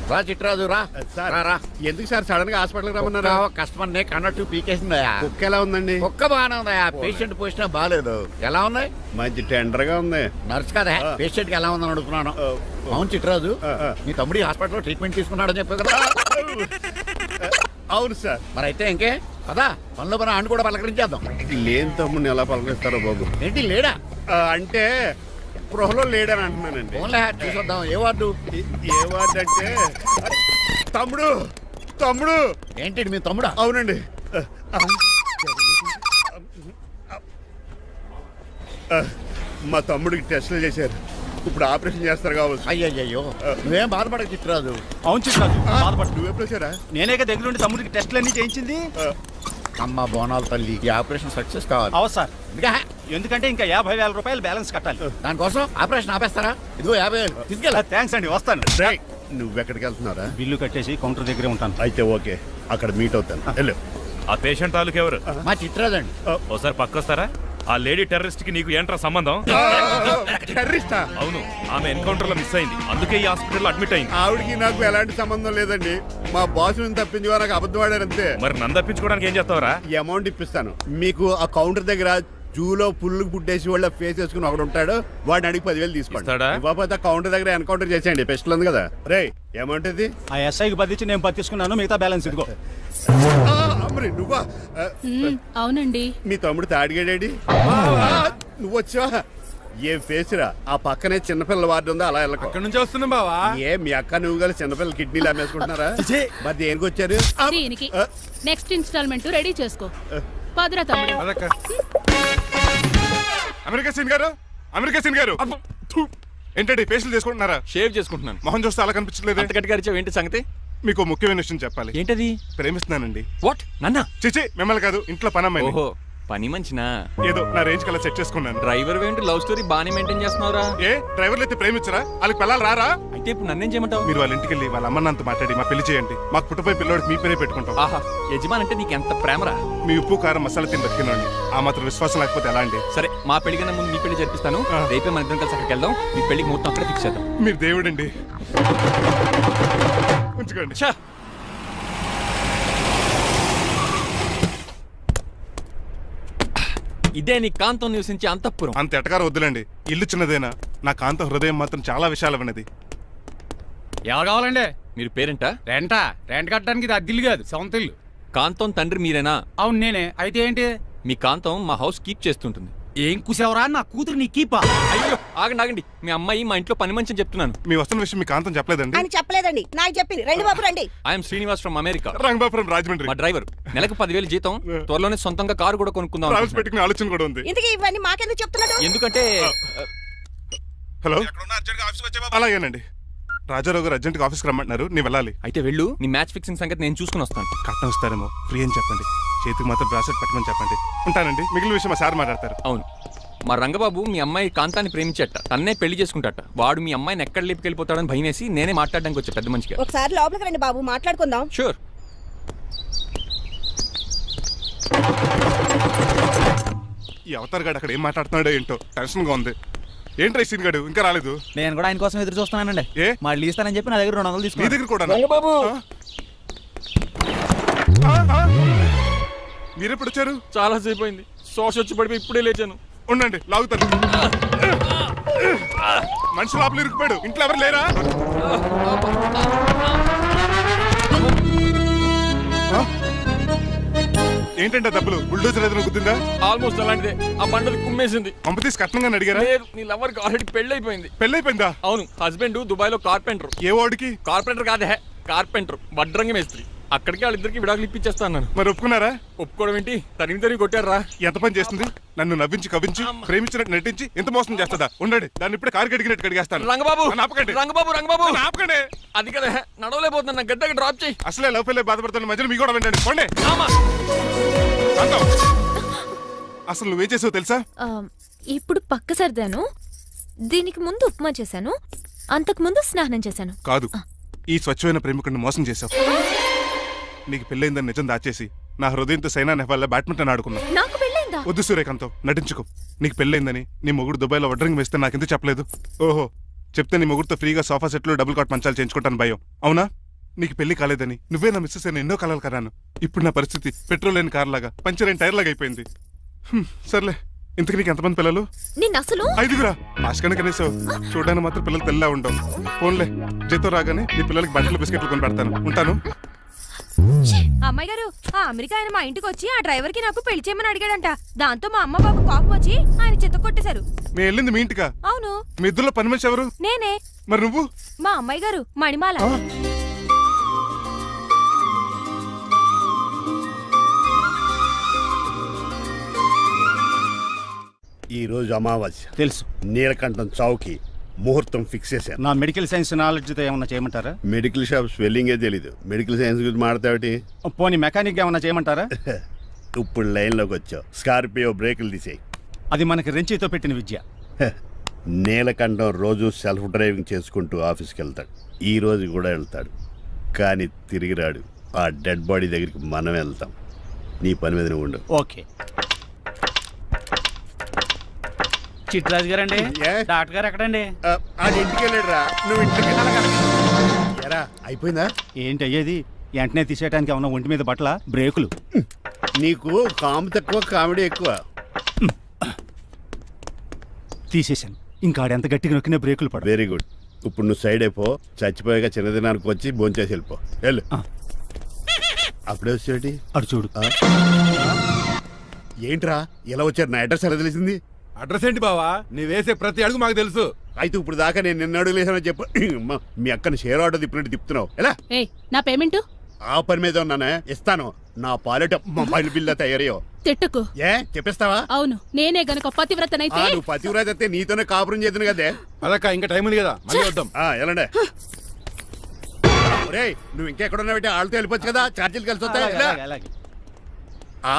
[SPEAKER 9] రా చిట్రాజు రా.
[SPEAKER 8] సార్
[SPEAKER 9] రా, రా.
[SPEAKER 8] ఎందుకు సార్ సడన్ గా హాస్పిటల్ రమ్మన్నారు?
[SPEAKER 9] కస్టమర్ నే కన్నట్టు పీకేసిందయా.
[SPEAKER 8] కుక్క ఎలా ఉందండి?
[SPEAKER 9] ఒక్క బాగానే ఉందయా, పేషెంట్ పొజిషన్ బాగాలేదు. ఎలా ఉంది?
[SPEAKER 8] మంచి టెండర్ గా ఉంది.
[SPEAKER 9] నర్స్ కదా, పేషెంట్ కి ఎలా ఉందని అడుగుతున్నాను. అవును చిట్రాజు, మీ తమ్ముడి హాస్పిటల్లో ట్రీట్మెంట్ తీసుకున్నాడని చెప్పావు కదా.
[SPEAKER 8] అవును సార్.
[SPEAKER 9] మరి అయితే ఇంకే కదా, పనిలో పని ఆండు కూడా పలకరించేద్దాం.
[SPEAKER 8] లేని తమ్ముడిని ఎలా పలకరిస్తారో బాబు.
[SPEAKER 9] ఏంటి లేడా?
[SPEAKER 8] అంటే గృహలో లేడని అంటున్నానండి.
[SPEAKER 9] ఓన్లే చూసొద్దాం. ఏ వార్డు?
[SPEAKER 8] ఏ వార్డు అంటే తమ్ముడు. తమ్ముడు
[SPEAKER 9] ఏంటి మీ తమ్ముడా?
[SPEAKER 8] అవునండి. మా తమ్ముడికి టెస్టులు చేశారు, ఇప్పుడు ఆపరేషన్ చేస్తారు కావచ్చు.
[SPEAKER 9] అయ్యయ్యో, నువ్వేం బాధపడక చిట్రాజు.
[SPEAKER 6] అవును చిట్రాజు, బాధపడు.
[SPEAKER 8] నువ్వు ఎప్పుడు వచ్చారా?
[SPEAKER 6] నేనేక దగ్గరుండి తమ్ముడికి టెస్టులన్నీ చేయించింది.
[SPEAKER 9] అమ్మ బోనాల తల్లి, ఈ ఆపరేషన్ సక్సెస్ కావాలి.
[SPEAKER 6] అవు సార్,
[SPEAKER 9] ఇంకా
[SPEAKER 6] ఎందుకంటే ఇంకా 50,000 రూపాయలు బ్యాలెన్స్ కట్టాలి.
[SPEAKER 9] దానికోసం ఆపరేషన్ ఆపేస్తారా? ఇదిగో 50,000 తీసుకెళ్ళా.
[SPEAKER 6] థ్యాంక్స్ అండి, వస్తాను.
[SPEAKER 8] నువ్వెక్కడికి వెళ్తున్నారా?
[SPEAKER 6] బిల్లు కట్టేసి కౌంటర్ దగ్గరే ఉంటాను.
[SPEAKER 8] అయితే ఓకే, అక్కడ మీట్ అవుతాను. వెళ్ళు.
[SPEAKER 10] ఆ పేషెంట్ తాలూకు ఎవరు?
[SPEAKER 9] మా చిట్రాజు అండి.
[SPEAKER 10] ఓసారి పక్కొస్తారా? ఆ లేడీ టెర్రరిస్ట్ కి నీకు ఏంట్రా సంబంధం?
[SPEAKER 8] టెర్రరిస్టా?
[SPEAKER 10] అవును, ఆమె ఎన్కౌంటర్ లో మిస్ అయింది, అందుకే ఈ హాస్పిటల్లో అడ్మిట్ అయింది.
[SPEAKER 8] ఆవిడకి నాకు ఎలాంటి సంబంధం లేదండి. మా బాస్ నుంచి తప్పించుకో, నాకు అబద్ధం ఆడారంతే.
[SPEAKER 10] మరి నన్ను తప్పించుకోవడానికి ఏం చేస్తావరా?
[SPEAKER 8] ఈ అమౌంట్ ఇప్పిస్తాను మీకు. ఆ కౌంటర్ దగ్గర జూలో పుల్లు పుట్టేసి వాళ్ళ ఫేస్ వేసుకుని ఒకడు ఉంటాడు, వాడిని అడిగి 10,000 తీసుకోండి.
[SPEAKER 10] ఇస్తాడా?
[SPEAKER 8] ఇవ్వకపోతే కౌంటర్ దగ్గర ఎన్కౌంటర్ చేసేయండి, పెస్టల్ ఉంది కదా. రే అమౌంట్ ఇది?
[SPEAKER 6] ఆ ఎస్ఐకి బదిలించి నేను పత్తిసుకున్నాను, మిగతా బ్యాలెన్స్ ఇదిగో.
[SPEAKER 8] అమ్మరి నువ్వా?
[SPEAKER 2] అవునండి.
[SPEAKER 8] మీ తమ్ముడు తాడిగాడేడి? నువ్వు వచ్చావా? ఏం ఫేస్ రా. ఆ పక్కనే చిన్నపిల్లల వార్డు ఉందా, అలా వెళ్ళకు.
[SPEAKER 3] అక్కడ నుంచి వస్తున్నాం బావా.
[SPEAKER 8] ఏ మీ అక్క నువ్వు కలిసి చిన్నపిల్లల కిడ్నీలు అమ్మేసుకుంటున్నారా? మరి దేనికి వచ్చారు?
[SPEAKER 2] దీనికి నెక్స్ట్ ఇన్స్టాల్మెంట్ రెడీ చేసుకో. పదరా తమ్ముడు.
[SPEAKER 5] అమెరికా సీన్ గారు, అమెరికా సీన్ గారు, థు. ఏంటండి ఫేషియల్ చేసుకుంటున్నారా?
[SPEAKER 3] షేవ్ చేసుకుంటున్నాను.
[SPEAKER 5] మొహం చూస్తే అలా కనిపించలేదు.
[SPEAKER 3] అంత గట్టిగా అరిచావు, ఏంటి సంగతి?
[SPEAKER 5] మీకు ముఖ్యమైన విషయం చెప్పాలి.
[SPEAKER 3] ఏంటది?
[SPEAKER 5] ప్రేమిస్తున్నానండి.
[SPEAKER 3] వాట్? నన్నా?
[SPEAKER 5] చిచి, మిమ్మల్ని కాదు, ఇంట్లో పనమ్మాయి.
[SPEAKER 3] ఓహో, పని మంచినా?
[SPEAKER 5] ఏదో నా రేంజ్ కల్లా సెట్ చేసుకున్నాను.
[SPEAKER 3] డ్రైవర్ ఏంటి లవ్ స్టోరీ బాగానే మెయింటైన్ చేస్తున్నావురా?
[SPEAKER 5] ఏ డ్రైవర్లు అయితే ప్రేమించరా? వాళ్ళకి పిల్లలు రారా?
[SPEAKER 3] అయితే ఇప్పుడు నన్నేం చేయమంటావు?
[SPEAKER 5] మీరు వాళ్ళ ఇంటికి వెళ్ళి వాళ్ళ అమ్మ నాన్నతో మాట్లాడి మా పెళ్లి చేయండి. మాకు పుట్టపోయి పిల్లోడికి మీ పేరే పెట్టుకుంటాం.
[SPEAKER 3] ఆహా, యజమాన్ అంటే నీకు ఎంత ప్రేమరా?
[SPEAKER 5] మీ ఉప్పు కారం మసాలా తిని బతికినండి. ఆ మాత్రం విశ్వాసం లేకపోతే ఎలా అండి?
[SPEAKER 3] సరే, మా పెళ్లి కన్నా ముందు మీ పెళ్లి జరిపిస్తాను. రేపే మన ఇద్దరం కలిసి అక్కడికి వెళ్దాం. మీ పెళ్లికి మొత్తం అక్కడే ఫిక్స్ చేద్దాం.
[SPEAKER 5] మీరు దేవుడండి. ఉంచుకోండి.
[SPEAKER 3] ఛా! ఇదే నీ కాంతం నివసించే అంతఃపురం.
[SPEAKER 5] అంత ఎటకారం వద్దులండి, ఇల్లు చిన్నదేనా, నా కాంత హృదయం మాత్రం చాలా విశాలమైనది.
[SPEAKER 7] ఎవరు కావాలండి?
[SPEAKER 3] మీరు పేరెంటా?
[SPEAKER 7] రెంటా? రెంట్ కట్టడానికి ఇది అద్దిల్లు కాదు, సొంత ఇల్లు.
[SPEAKER 3] కాంతం తండ్రి మీరేనా?
[SPEAKER 7] అవును నేనే. అయితే ఏంటి?
[SPEAKER 3] మీ కాంతం మా హౌస్ కీప్ చేస్తుంటుంది.
[SPEAKER 7] ఏం కూసావరా? నా కూతురు నీ కీపా?
[SPEAKER 3] అయ్యో, ఆగండి ఆగండి, మీ అమ్మాయి మా ఇంట్లో పని మంచి చెప్తున్నాను.
[SPEAKER 5] మీ వస్తున్న విషయం మీ కాంతం చెప్పలేదండి?
[SPEAKER 11] అని చెప్పలేదండి, నాకు చెప్పింది. రండి బాబు రండి.
[SPEAKER 3] I'm Srinivas from America.
[SPEAKER 5] Rangabapuram Rajahmundry.
[SPEAKER 3] మా డ్రైవర్. నెలకు 10,000 జీతం. త్వరలోనే సొంతంగా కారు కూడా కొనుక్కుందాం
[SPEAKER 5] ట్రావెల్స్
[SPEAKER 3] అనుకుంటున్నాను.
[SPEAKER 5] పెట్టుకునే ఆలోచన కూడా ఉంది.
[SPEAKER 11] ఇంతకీ ఇవన్నీ మాకెందుకు చెప్తున్నాడు?
[SPEAKER 3] ఎందుకంటే
[SPEAKER 5] హలో,
[SPEAKER 4] ఎక్కడున్నా అర్జెంట్గా ఆఫీస్కి వచ్చే బాబు.
[SPEAKER 5] అలాగేనండి. రాజారావు గారు అర్జెంట్గా ఆఫీస్కి రమ్మంటున్నారు, నీ వెళ్ళాలి.
[SPEAKER 3] అయితే వెళ్ళు, నీ మ్యాచ్ ఫిక్సింగ్ సంగతి నేను చూసుకుని వస్తాను.
[SPEAKER 5] కట్నం ఇస్తారేమో, ఫ్రీ అని చెప్పండి. చేతికి మాత్రం బ్రాసెట్ పెట్టమని చెప్పండి. ఉంటానండి. మిగిలిన విషయం మా సార్ మాట్లాడతారు.
[SPEAKER 3] అవును, మా రంగబాబు మీ అమ్మాయి కాంతాన్ని ప్రేమించట, తన్నే పెళ్లి చేసుకుంటాట. వాడు మీ అమ్మాయిని ఎక్కడ లేపుకెళ్ళిపోతాడని భయం వేసి నేనే మాట్లాడడానికి వచ్చా పెద్ద మనిషిగా.
[SPEAKER 11] ఒకసారి లోపలికి రండి బాబు, మాట్లాడుకుందాం.
[SPEAKER 3] షూర్.
[SPEAKER 5] ఈ అవతార్ గాడు అక్కడ ఏం మాట్లాడుతున్నాడో ఏంటో టెన్షన్గా ఉంది. ఏంట్రా సీన్ గాడు ఇంకా రాలేదు?
[SPEAKER 6] నేను కూడా ఆయన కోసం ఎదురు చూస్తున్నానండి.
[SPEAKER 5] ఏ
[SPEAKER 6] మళ్ళీ ఇస్తానని చెప్పి నా దగ్గర 200
[SPEAKER 5] నీ
[SPEAKER 6] తీసుకుని
[SPEAKER 5] దగ్గర కూడా
[SPEAKER 3] రంగబాబు
[SPEAKER 5] మీరెప్పుడు వచ్చారు?
[SPEAKER 3] చాలా సేపు అయింది. శోష వచ్చి పడిపోయి ఇప్పుడే లేచాను.
[SPEAKER 5] ఉండండి లాగుతాను. మనిషి లోపల ఇరుక్కుపోయాడు. ఇంట్లో ఎవరు లేరా? ఆ? ఏంటంటే డబ్బులు బుల్డోజర్ ఏదైనా గుద్దిందా?
[SPEAKER 3] ఆల్మోస్ట్ అలాంటిదే. ఆ బండలు కుమ్మేసింది.
[SPEAKER 5] పంప తీసి కట్నంగా అడిగారా?
[SPEAKER 3] లేదు, నీ లవర్కి ఆల్రెడీ పెళ్లి అయిపోయింది.
[SPEAKER 5] పెళ్ళైపోయిందా?
[SPEAKER 3] అవును, హస్బెండ్ దుబాయ్ లో కార్పెంటర్.
[SPEAKER 5] ఏ వాడికి?
[SPEAKER 3] కార్పెంటర్ కాదే, కార్పెంటర్, వడ్రంగి మేస్త్రి. అక్కడికి వాళ్ళిద్దరికి విడాకులు ఇప్పించేస్తాను.
[SPEAKER 5] మరి ఒప్పుకున్నారా?
[SPEAKER 3] ఒప్పుకోవడం ఏంటి, తరిమి కొట్టారా.
[SPEAKER 5] ఎంత పని చేస్తుంది? నన్ను నవ్వించి కవ్వించి ప్రేమించినట్టు నటించి ఎంత మోసం చేస్తుందా? ఉండండి, దాన్ని ఇప్పుడే కారు కడిగినట్టు కడిగేస్తాను.
[SPEAKER 3] రంగబాబు
[SPEAKER 5] నన్ను ఆపకండి.
[SPEAKER 3] రంగబాబు రంగబాబు
[SPEAKER 5] నన్ను ఆపకండి.
[SPEAKER 3] అది కదా, నడవలేకపోతున్నా, నా గద్దకి డ్రాప్ చేయి.
[SPEAKER 5] అసలే లవ్ ఫెయిల్ బాధపడుతున్న మధ్యలో మీ కూడా వింటండి. పోండి.
[SPEAKER 3] ఆమా.
[SPEAKER 5] శాంతం. అసలు నువ్వేం చేసావు తెలుసా?
[SPEAKER 1] ఇప్పుడు పక్క సర్దాను. దీనికి ముందు ఉప్మా చేశాను. అంతకు ముందు స్నానం చేశాను.
[SPEAKER 5] కాదు, ఈ స్వచ్ఛమైన ప్రేమికుడిని మోసం చేశావు. నీకు పెళ్ళైందని నిజం దాచేసి నా హృదయంతో సైనా నెహ్వాల్ బ్యాడ్మింటన్ ఆడుకున్నా.
[SPEAKER 1] నాకు పెళ్ళైందా?
[SPEAKER 5] వద్దు సూర్యకాంతం, నటించుకో. నీకు పెళ్ళైందని నీ మొగుడు దుబాయ్లో వడ్రంగి వేస్తే నాకెందుకు చెప్పలేదు? ఓహో, చెప్తే నీ మొగుడుతో ఫ్రీగా సోఫా సెట్లు డబుల్ కాట్ మంచాలు చేయించుకుంటాను భయం. అవునా? నీకు పెళ్లి కాలేదని నువ్వే నా మిస్సెస్ అని ఎన్నో కలలు కరాను. ఇప్పుడు నా పరిస్థితి పెట్రోల్ లేని కార్ లాగా, పంచర్ అయిన టైర్ లాగా అయిపోయింది. సర్లే, ఇంతకు నీకు ఎంతమంది పిల్లలు?
[SPEAKER 1] నిన్న అసలు
[SPEAKER 5] 5గురా. ఆశకన కనీసం చూడడానికి మాత్రం పిల్లలు తెల్లా ఉండవు. ఫోన్లే, జీతం రాగానే నీ పిల్లలకి బట్టలు బిస్కెట్లు కొని పెడతాను. ఉంటాను.
[SPEAKER 11] అమ్మాయి గారు, ఆ అమెరికా ఆయన మా ఇంటికి వచ్చి ఆ డ్రైవర్ కి నాకు పెళ్లి చేయమని అడిగాడంట. దాంతో మా అమ్మ బాబు కోపం వచ్చి ఆయన చెత్త కొట్టేశారు.
[SPEAKER 5] మేము వెళ్ళింది మీ ఇంటికా?
[SPEAKER 11] అవును,
[SPEAKER 5] మీ ఇద్దరులో పని మనిషి ఎవరు?
[SPEAKER 11] నేనే.
[SPEAKER 5] మరి నువ్వు?
[SPEAKER 11] మా అమ్మాయి గారు మణిమాల.
[SPEAKER 8] ఈ రోజు అమావాస్య
[SPEAKER 7] తెలుసు.
[SPEAKER 8] నీలకంఠం చౌకి ముహూర్తం ఫిక్స్ చేశాను.
[SPEAKER 7] నా మెడికల్ సైన్స్ నాలెడ్జ్తో ఏమన్నా చేయమంటారా?
[SPEAKER 8] మెడికల్ షాప్ స్వెల్లింగే తెలీదు, మెడికల్ సైన్స్ గురించి మాట్లాడతావిటి?
[SPEAKER 7] పోనీ మెకానిక్ ఏమన్నా చేయమంటారా?
[SPEAKER 8] ఇప్పుడు లైన్లోకి వచ్చావు. స్కార్పియో బ్రేకులు తీసేయి.
[SPEAKER 7] అది మనకి రెంచితో పెట్టిన విద్య.
[SPEAKER 8] నీలకంఠం రోజు సెల్ఫ్ డ్రైవింగ్ చేసుకుంటూ ఆఫీస్కి వెళ్తాడు. ఈ రోజు కూడా వెళ్తాడు, కానీ తిరిగి రాడు. ఆ డెడ్ బాడీ దగ్గరికి మనం వెళ్తాం. నీ పని మీద నువ్వు ఉండు.
[SPEAKER 7] ఓకే.
[SPEAKER 6] చిట్రాజు గారండి,
[SPEAKER 8] ఏ?
[SPEAKER 6] డాక్టర్ గారు ఎక్కడండి?
[SPEAKER 8] అది ఇంటికి వెళ్ళాడు రా, నువ్వు ఇంటికి ఎరా. అయిపోయిందా?
[SPEAKER 7] ఏంటి అయ్యేది? వెంటనే తీసేయడానికి ఏమన్నా ఒంటి మీద బట్టల బ్రేకులు?
[SPEAKER 8] నీకు కాము తక్కువ, కామెడీ ఎక్కువ.
[SPEAKER 7] తీసేశాను. ఇంకా ఆడెంత గట్టిగా నొక్కినా బ్రేకులు పడ.
[SPEAKER 8] Very good. ఇప్పుడు నువ్వు సైడ్ అయిపో. చచ్చిపోయాక చిన్నదినానికి వచ్చి భోంచేసి వెళ్ళిపో. వెళ్ళు. అప్పుడే వచ్చేటి
[SPEAKER 7] అటు చూడు.
[SPEAKER 8] ఏంట్రా ఇలా వచ్చారు? నా అడ్రస్ ఎలా తెలిసింది?
[SPEAKER 4] అడ్రస్ ఏంటి బావా? నీ వేసే ప్రతి అడుగు మాకు తెలుసు.
[SPEAKER 8] అయితే ఇప్పుడు దాకా నేను నిన్న అడుగులేసానని చెప్పు. అమ్మా, మీ అక్కని షేర్ ఆర్డర్ తిప్పినట్టు తిప్పుతున్నావు. ఎలా?
[SPEAKER 11] నా పేమెంట్
[SPEAKER 8] ఆ పని మీద ఉన్నానే, ఇస్తాను. నా పాలెట మొబైల్ బిల్లా తయారయ్యో.
[SPEAKER 11] తిట్టుకు.
[SPEAKER 8] ఏ చెప్పిస్తావా?
[SPEAKER 11] అవును, నేనే గనక పతివ్రతనైతే
[SPEAKER 8] నువ్వు పతివ్రత అయితే నీతోనే కాపురం చేద్దును కదే.
[SPEAKER 4] అదక్క, ఇంకా టైం ఉంది కదా, మళ్ళీ వద్దాం.
[SPEAKER 8] ఎలాండే ఒరేయ్, నువ్వు ఇంకెక్కడ ఉన్నావు? వాళ్ళతో వెళ్ళిపోవచ్చు కదా, ఛార్జీలు కలిసి వస్తాయి. ఎలా?
[SPEAKER 7] అలాగే.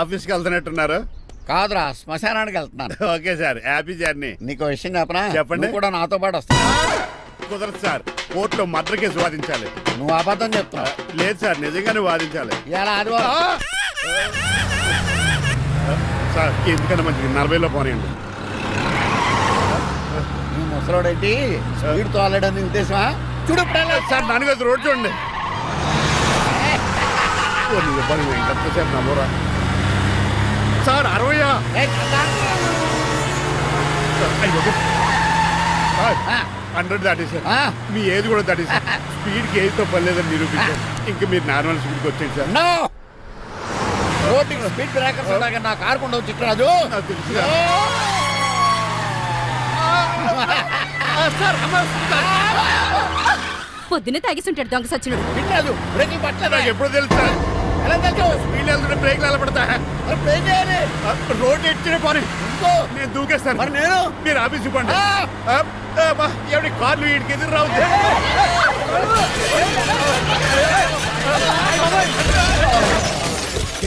[SPEAKER 8] ఆఫీస్కి వెళ్తున్నట్టున్నారు.
[SPEAKER 9] కాదురా, శ్మశానానికి వెళ్తున్నాను.
[SPEAKER 8] Okay sir, happy journey.
[SPEAKER 9] నీకు విషయం చెప్పనా?
[SPEAKER 8] చెప్పండి.
[SPEAKER 9] నువ్వు కూడా నాతో పాటు వస్తా.
[SPEAKER 8] కుదరదు సార్, కోర్టులో మర్డర్ కేసు వాదించాలి.
[SPEAKER 9] నువ్వు అబద్ధం చెప్తావు.
[SPEAKER 8] లేదు సార్, నిజంగానే వాదించాలి.
[SPEAKER 9] ఇలా ఆదివారం
[SPEAKER 8] సార్, ఎందుకన్నా మంచిది 40లో పోనీయండి.
[SPEAKER 9] నీ ముసలోడేంటి స్పీడ్ తోలడని ఉద్దేశమా? చూడు
[SPEAKER 8] సార్, నాన్నగారు రోడ్ చూడండి. ఎంతసేపు నమ్మరా సార్? 60 100 దాటేశారు. మీ ఏది కూడా దాటేశారు. స్పీడ్కి ఏదితో పని లేదని నిరూపించారు. ఇంకా మీరు నార్మల్ స్పీడ్కి వచ్చేది సార్.
[SPEAKER 9] రోడ్డుకి స్పీడ్ బ్రేకర్స్ ఉండగా నా కారు కొండవు చిట్రాజు.
[SPEAKER 8] నాకు తెలుసు సార్.
[SPEAKER 1] పొద్దునే తాగిస్తుంటాడు దొంగ సచ్చినుడు.
[SPEAKER 9] చిట్రాజు బ్రేకింగ్ పట్టలేదు.
[SPEAKER 8] నాకు ఎప్పుడు తెలుసు సార్?
[SPEAKER 9] ఎలా తెలుసు?
[SPEAKER 8] స్పీడ్ వెళ్తుంటే బ్రేక్లు ఎలా పడతా?
[SPEAKER 9] బ్రేక్ చేయాలి.
[SPEAKER 8] రోడ్డు ఎచ్చిన పోనీ నేను దూకేస్తాను.
[SPEAKER 9] మరి నేను?
[SPEAKER 8] మీరు ఆఫీస్ ఇవ్వండి. ఎవరి కార్లు వీడికి ఎదురు రావు.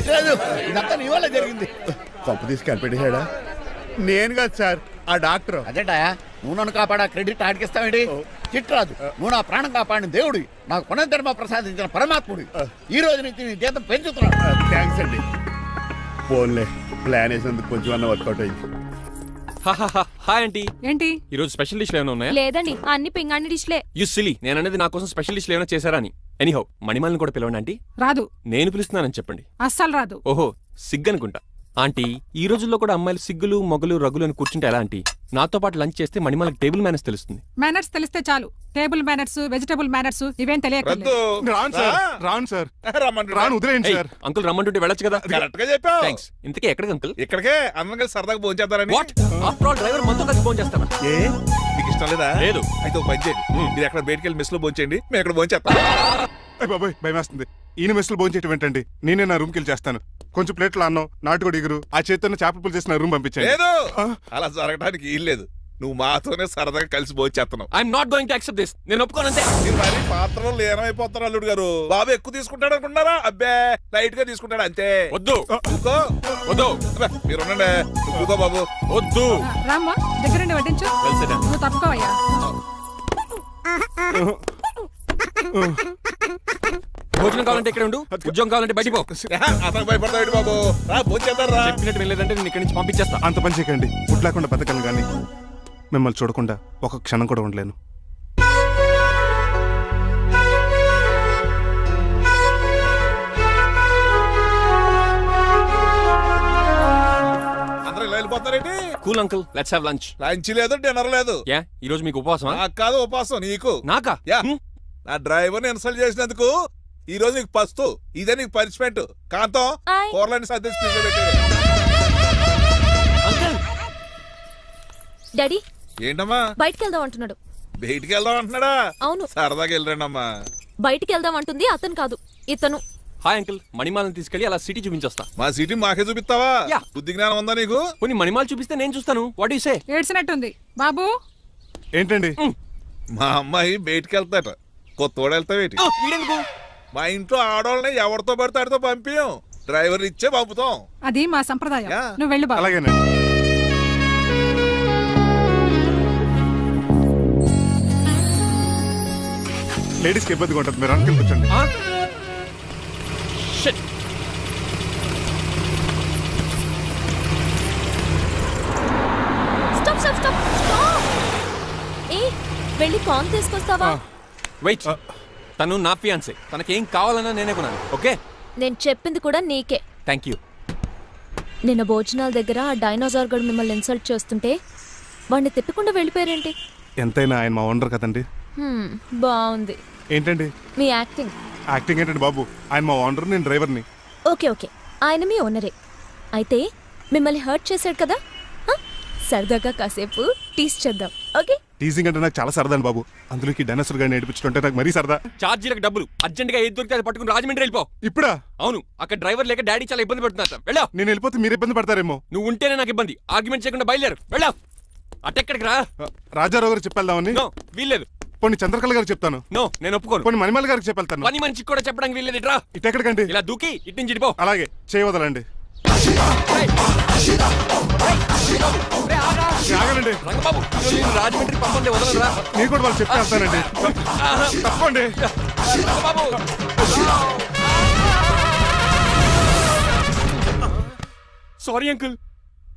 [SPEAKER 9] చిట్రాజు ఇదంతా నీ వల్ల జరిగింది.
[SPEAKER 8] కొంప తీసి కనిపెట్టేశాడా? నేను కాదు సార్, ఆ డాక్టర్.
[SPEAKER 9] అదేటా నువ్వు నన్ను కాపాడా క్రెడిట్ ఆడికిస్తావేంటి? చిట్రాజు నువ్వు నా ప్రాణం కాపాడిన దేవుడి, నాకు పునర్ధర్మ ప్రసాదించిన పరమాత్ముడి. ఈ రోజు నుంచి నీ జీతం పెంచుతున్నాను.
[SPEAKER 8] థ్యాంక్స్ అండి. ఫోన్లే, ప్లాన్ వేసినందుకు కొంచెం అన్న వర్కౌట్ అయింది.
[SPEAKER 3] Hi aunty.
[SPEAKER 2] ఏంటి
[SPEAKER 3] ఈ రోజు స్పెషల్ డిష్లు ఏమైనా ఉన్నాయా?
[SPEAKER 11] లేదండి అన్ని పింగాణి డిష్లే.
[SPEAKER 3] యు సిలీ, నేను అనేది నా కోసం స్పెషల్ డిష్లు ఏమైనా చేశారా అని. ఎనీహౌ, మణిమాలని కూడా పిలవండి ఆంటీ.
[SPEAKER 2] రాదు,
[SPEAKER 3] నేను పిలుస్తున్నానని చెప్పండి.
[SPEAKER 2] అస్సలు రాదు.
[SPEAKER 3] ఓహో, సిగ్గనుకుంటా. ఆంటీ, ఈ రోజుల్లో కూడా అమ్మాయిలు సిగ్గులు మొగలు రగులు అని కూర్చుంటే ఎలా ఆంటీ? నాతో పాటు లంచ్ చేస్తే మణిమాలకి టేబుల్ మేనేజ్ తెలుస్తుంది.
[SPEAKER 2] మేనర్స్ తెలిస్తే చాలు. టేబుల్ మేనర్స్, వెజిటబుల్ మేనర్స్ ఇవేం తెలియకలేదు.
[SPEAKER 4] రద్దు.
[SPEAKER 5] రాను సార్, రాను సార్,
[SPEAKER 4] రమ్మంటున్నా.
[SPEAKER 5] రాను, వదిలేయండి సార్.
[SPEAKER 3] అంకుల్ రమ్మంటుంటే వెళ్ళొచ్చు కదా.
[SPEAKER 4] కరెక్ట్ గా చెప్పావు.
[SPEAKER 3] థ్యాంక్స్. ఇంతకీ ఎక్కడికి అంకుల్?
[SPEAKER 4] ఇక్కడికే అందరం కలిసి సరదాగా భోంచేద్దారని.
[SPEAKER 3] వాట్? ఆఫ్టర్ ఆల్ డ్రైవర్ మనతో కలిసి ఫోన్ చేస్తాను.
[SPEAKER 4] ఏ మీకు ఇష్టం లేదా?
[SPEAKER 3] లేదు.
[SPEAKER 4] అయితే ఒక పని చేయండి, మీరు ఎక్కడ బయటికి వెళ్ళి మెస్ లో భోంచేయండి, మేము ఎక్కడ భోంచేస్తాం.
[SPEAKER 5] అయ్య బాబాయ్, భయం వేస్తుంది. ఈయన మెస్సులు భోంచేయటం ఏంటండి? నేనే నా రూమ్కి వెళ్ళి చేస్తాను. కొంచెం ప్లేట్లు అన్నం, నాటుకోడి ఇగురు, ఆ చేతితో చేపల పులుసు చేసి నా రూమ్ పంపించండి.
[SPEAKER 4] లేదు, అలా జరగడానికి ఏం లేదు. నువ్వు మాతోనే సరదాగా కలిసి భోంచేస్తున్నావు.
[SPEAKER 3] I'm not going to accept this. నేను ఒప్పుకోనంతే.
[SPEAKER 4] మీరు మరి పాత్రలో లీనమైపోతారు అల్లుడు గారు. బాబు ఎక్కువ తీసుకుంటాడు అనుకుంటారా? అబ్బే, లైట్ గా తీసుకుంటాడు అంతే.
[SPEAKER 3] వద్దు,
[SPEAKER 4] కూకో.
[SPEAKER 3] వద్దు.
[SPEAKER 4] అబ్బే, మీరు ఉండండి. నువ్వు కూకో బాబు.
[SPEAKER 3] వద్దు.
[SPEAKER 2] రామ్మా, దగ్గరండి వడ్డించు.
[SPEAKER 3] Well said,
[SPEAKER 2] నువ్వు తప్పుకోవయ్యా.
[SPEAKER 3] భోజనం కావాలంటే ఇక్కడ ఉండు, ఉద్యోగం కావాలంటే బయటికి పో.
[SPEAKER 4] అతను భయపడతాడు బాబు. రా భోంచేద్దాం రా.
[SPEAKER 3] చెప్పినట్టు వెళ్ళలేదంటే నేను ఇక్కడి నుంచి పంపించేస్తా.
[SPEAKER 5] అంత పని చేయకండి. ఫుడ్ లేకుండా బతకను కానీ మిమ్మల్ని చూడకుండా ఒక క్షణం కూడా ఉండలేను.
[SPEAKER 4] అందరూ ఇలా వెళ్ళిపోతారేంటి?
[SPEAKER 3] Cool uncle, let's have lunch.
[SPEAKER 4] Lunch లేదు, డిన్నర్ లేదు.
[SPEAKER 3] యా, ఈ రోజు మీకు ఉపవాసమా?
[SPEAKER 4] నాకు కాదు ఉపాసం, నీకు.
[SPEAKER 3] నాకా?
[SPEAKER 4] యా, నా డ్రైవర్ని ఇన్సల్ట్ చేసినందుకు ఈ రోజు నీకు పస్తు. ఇదే నీకు పనిష్మెంట్. కాంతం
[SPEAKER 1] ఆయ్.
[SPEAKER 4] కూరలని సర్ది స్పీడ్ పెట్టాడు.
[SPEAKER 3] అంకుల్,
[SPEAKER 1] డాడీ
[SPEAKER 4] ఏంటమ్మా
[SPEAKER 1] బయటికి వెళ్దాం అంటున్నాడు.
[SPEAKER 4] బయటికి వెళ్దాం అంటున్నాడా?
[SPEAKER 1] అవును,
[SPEAKER 4] సరదాగా వెళ్ళరండి అమ్మా.
[SPEAKER 1] బయటికి వెళ్దాం అంటుంది అతను కాదు, ఇతను.
[SPEAKER 3] Hi uncle. మణిమాలని తీసుకెళ్లి అలా సిటీ చూపించొస్తా.
[SPEAKER 4] మా సిటీ మాకే చూపిస్తావా?
[SPEAKER 3] యా.
[SPEAKER 4] బుద్ధి జ్ఞానం ఉందా నీకు?
[SPEAKER 3] కొన్ని మణిమాలు చూపిస్తే నేను చూస్తాను. What you say?
[SPEAKER 2] ఏడ్చినట్టుంది. బాబు
[SPEAKER 5] ఏంటండి?
[SPEAKER 4] మా అమ్మాయి బయటికి వెళ్తాట. కొత్తోడు వెళ్తావేటి?
[SPEAKER 3] వీడెందుకు?
[SPEAKER 4] మా ఇంట్లో ఆడవాళ్ళని ఎవరితో పడితే ఆడితో పంపించం, డ్రైవర్ ఇచ్చే పంపుతాం.
[SPEAKER 2] అది మా సంప్రదాయం.
[SPEAKER 4] యా.
[SPEAKER 2] నువ్వు వెళ్ళు బాబు.
[SPEAKER 5] అలాగేనండి. లేడీస్కి ఇబ్బందిగా ఉంటుంది, మీరు అనుకుని కూర్చోండి.
[SPEAKER 3] Shit.
[SPEAKER 1] Stop stop stop stop. ఏ వెళ్ళి పాన్ తీసుకొస్తావా?
[SPEAKER 3] వెయిట్. తను నా ఫియాన్సే. తనకేం కావాలన్నా నేనే కొనాలి. ఓకే?
[SPEAKER 1] నేను చెప్పింది కూడా నీకే.
[SPEAKER 3] Thank you.
[SPEAKER 1] నిన్న భోజనాల దగ్గర ఆ డైనోసార్ గడు మిమ్మల్ని ఇన్సల్ట్ చేస్తుంటే వాడిని తిప్పకుండా వెళ్ళిపోయారేంటి?
[SPEAKER 5] ఎంతైనా ఆయన మా ఓనర్ కదండి.
[SPEAKER 1] బాగుంది
[SPEAKER 5] ఏంటండి
[SPEAKER 1] మీ యాక్టింగ్.
[SPEAKER 5] యాక్టింగ్ ఏంటండి బాబు? ఆయన మా ఓనర్, నేను డ్రైవర్ని.
[SPEAKER 1] ఓకే ఓకే, ఆయన మీ ఓనరే. అయితే మిమ్మల్ని హర్ట్ చేశాడు కదా, హ? సరదాగా కాసేపు టీస్ చేద్దాం. ఓకే?
[SPEAKER 5] టీజింగ్ అంటే నాకు చాలా సరదా అండి బాబు. అందులోకి డైనోసర్ గారిని ఏడిపించుకుంటే నాకు మరీ సరదా.
[SPEAKER 3] ఛార్జీలకు డబ్బులు అర్జెంట్ గా ఏది దొరికితే అది పట్టుకుని రాజమండ్రి వెళ్ళిపో.
[SPEAKER 5] ఇప్పుడా?
[SPEAKER 3] అవును, అక్కడ డ్రైవర్ లేక డాడీ చాలా ఇబ్బంది పడుతున్నారు. వెళ్ళావు.
[SPEAKER 5] నేను వెళ్ళిపోతే మీరు ఇబ్బంది పడతారేమో.
[SPEAKER 3] నువ్వు ఉంటేనే నాకు ఇబ్బంది. ఆర్గ్యుమెంట్ చేయకుండా బయలుదేరు. వెళ్ళావు. అటెక్కడికి రా.
[SPEAKER 5] రాజారావు గారు చెప్పేద్దామని.
[SPEAKER 3] నో, వీల్లేదు.
[SPEAKER 5] పోనీ చంద్రకళ గారు చెప్తాను.
[SPEAKER 3] నో, నేను ఒప్పుకోను.
[SPEAKER 5] పోనీ మణిమాల గారికి చెప్పేళ్తాను.
[SPEAKER 3] పని మనిషికి కూడా చెప్పడానికి వీల్లేదు. ఇట్రా.
[SPEAKER 5] ఇటెక్కడికండి?
[SPEAKER 3] ఇలా దూకి ఇటు నుంచి ఇటుపో.
[SPEAKER 5] అలాగే చేయవదలండి. ఆగనండి
[SPEAKER 3] రంగబాబు, నేను రాజమండ్రి పంపండి, వదలరా.
[SPEAKER 5] మీరు కూడా వాళ్ళు చెప్తే వెళ్తానండి. తప్పండి.
[SPEAKER 3] రంగబాబు. Sorry uncle.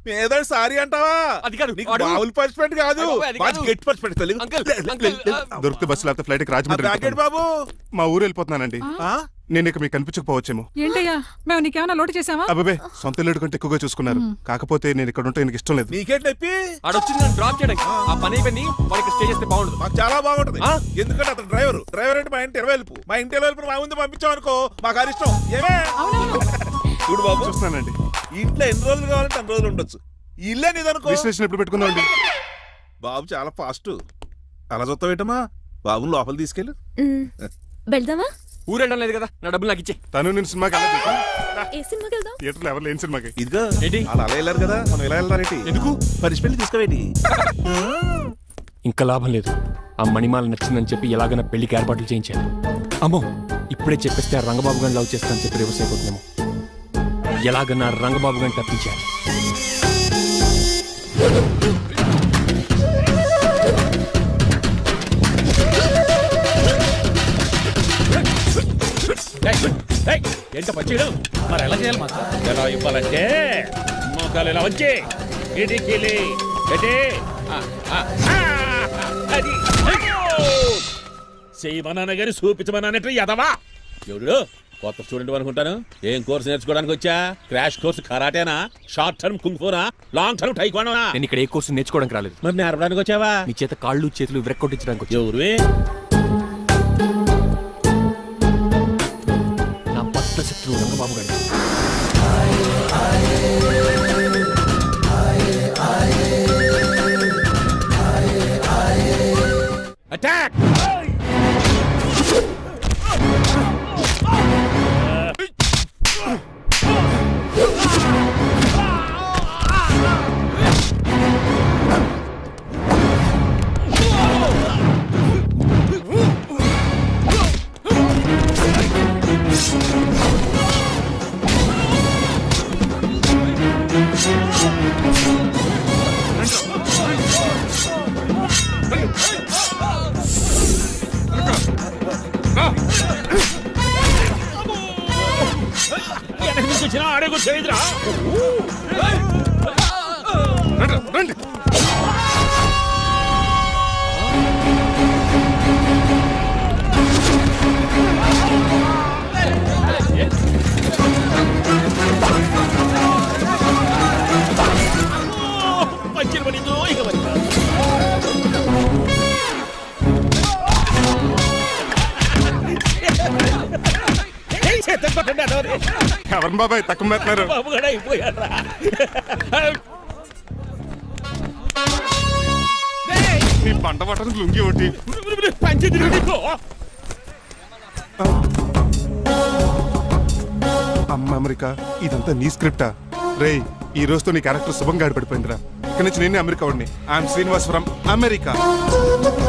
[SPEAKER 4] ఏదో సారీ అంటావా?
[SPEAKER 3] అది కాదు,
[SPEAKER 4] నీకు
[SPEAKER 3] వాడు-
[SPEAKER 4] మామూలు పనిష్మెంట్ కాదు,
[SPEAKER 3] అది
[SPEAKER 4] మంచి
[SPEAKER 3] కాదు.
[SPEAKER 4] గట్టి పనిష్మెంట్. తెలుగు
[SPEAKER 3] అంకుల్, అంకుల్,
[SPEAKER 5] దొరికితే బస్సు లేకపోతే ఫ్లైట్ రాజమండ్రి
[SPEAKER 4] ప్యాకెట్
[SPEAKER 5] వెళ్ళిపోతాను.
[SPEAKER 4] బాబు.
[SPEAKER 5] మా ఊరు వెళ్ళిపోతున్నానండి.
[SPEAKER 4] ఆ?
[SPEAKER 5] నేను ఇక మీకు కనిపించకపోవచ్చేమో.
[SPEAKER 2] ఏంటయ్యా, మేము నీకేమైనా లోటు చేసావా?
[SPEAKER 5] అబ్బాబే, సొంత ఇల్లు కంటే ఎక్కువగా చూసుకున్నారు. కాకపోతే నేను ఇక్కడ ఉంటే నాకు ఇష్టం లేదు.
[SPEAKER 4] నీకేంటి నొప్పి?
[SPEAKER 3] ఆడొచ్చింది నన్ను డ్రాప్ చేయడానికి. ఆ పని అయిపోయింది. వాడికి స్టే చేస్తే బాగుండదు.
[SPEAKER 4] మాకు చాలా బాగుంటది.
[SPEAKER 3] ఆ?
[SPEAKER 4] ఎందుకంటే అతను డ్రైవర్ అంటే మా ఇంటి వెళ్ళిపు. మా ఇంటి వెళ్ళిపు మా ముందు పంపించాం అనుకో, మాకు అది ఇష్టం. ఏమే చూడు బాబు,
[SPEAKER 5] చూస్తున్నానండి.
[SPEAKER 4] ఇంట్లో ఎన్ని రోజులు కావాలంటే అన్ని రోజులు ఉండొచ్చు. ఇల్లే నీదనుకో.
[SPEAKER 5] రిజిస్ట్రేషన్ ఎప్పుడు పెట్టుకుందామండి?
[SPEAKER 4] బాబు చాలా ఫాస్ట్. అలా చూస్తావేటమ్మా? బాబుని లోపల తీసుకెళ్ళు.
[SPEAKER 1] వెళ్దామా?
[SPEAKER 3] ఊరెళ్ళడం లేదు కదా, నా డబ్బులు నాకు ఇచ్చే.
[SPEAKER 5] తను నేను సినిమాకి వెళ్ళదు.
[SPEAKER 1] ఏ సినిమాకి వెళ్దాం?
[SPEAKER 5] థియేటర్లో ఎవరు లేని సినిమాకి.
[SPEAKER 4] ఇదిగో
[SPEAKER 3] ఏంటి?
[SPEAKER 4] వాళ్ళు అలా వెళ్ళారు కదా, మనం ఇలా వెళ్ళారేంటి?
[SPEAKER 3] ఎందుకు?
[SPEAKER 4] పనిష్మెంట్ తీసుకోవేటి?
[SPEAKER 3] ఇంకా లాభం లేదు. ఆ మణిమాల నచ్చిందని చెప్పి ఎలాగైనా పెళ్లికి ఏర్పాట్లు చేయించాలి. అమ్మో, ఇప్పుడే చెప్పేస్తే ఆ రంగబాబు గారిని లవ్ చేస్తానని చెప్పి రివర్స్ అయిపోతుందేమో. ఎలాగన్నా రంగబాబు గారిని తప్పించాలి.
[SPEAKER 6] ఏంట పచ్చీడు మరి ఎలా చేయాలి మాస్టర్? ఎలా ఇవ్వాలంటే మోకాలు ఇలా వచ్చి ఇడికిలి అది చేయమన్నాను గాని చూపించమన్నానంటే ఎదవా ఎవడు కొత్త స్టూడెంట్ అనుకుంటాను. ఏం కోర్సు నేర్చుకోవడానికి వచ్చా? క్రాష్ కోర్సు కరాటేనా, షార్ట్ టర్మ్ కుంగ్ఫూనా, లాంగ్ టర్మ్ టైక్వాండోనా?
[SPEAKER 3] నేను ఇక్కడ ఏ కోర్సు నేర్చుకోవడానికి రాలేదు.
[SPEAKER 6] మరి నేర్పడానికి వచ్చావా?
[SPEAKER 3] మీ చేత కాళ్ళు చేతులు విరక్కొట్టించడానికి వచ్చా.
[SPEAKER 6] ఎవరు?
[SPEAKER 3] నా పట్ల శత్రువు రంగబాబు గారు.
[SPEAKER 6] అటాక్! ఆడేకు చేయదురా.
[SPEAKER 5] రండి.
[SPEAKER 6] పచ్చిని పడిందో ఇక పడిందా?
[SPEAKER 5] ఎవరిని బాబాయ్ తక్కువ పెట్టినారు?
[SPEAKER 6] బాబు కూడా అయిపోయారా?
[SPEAKER 5] నీ పంట పట్టడానికి లుంగి ఒకటి.
[SPEAKER 6] పంచి
[SPEAKER 5] అమ్మ అమెరికా, ఇదంతా నీ స్క్రిప్టా? రేయ్, ఈ రోజుతో నీ క్యారెక్టర్ శుభంగా ఆడిపడిపోయిందిరా. ఇక్కడి నుంచి నేనే అమెరికా వాడిని. I'm Srinivas from America.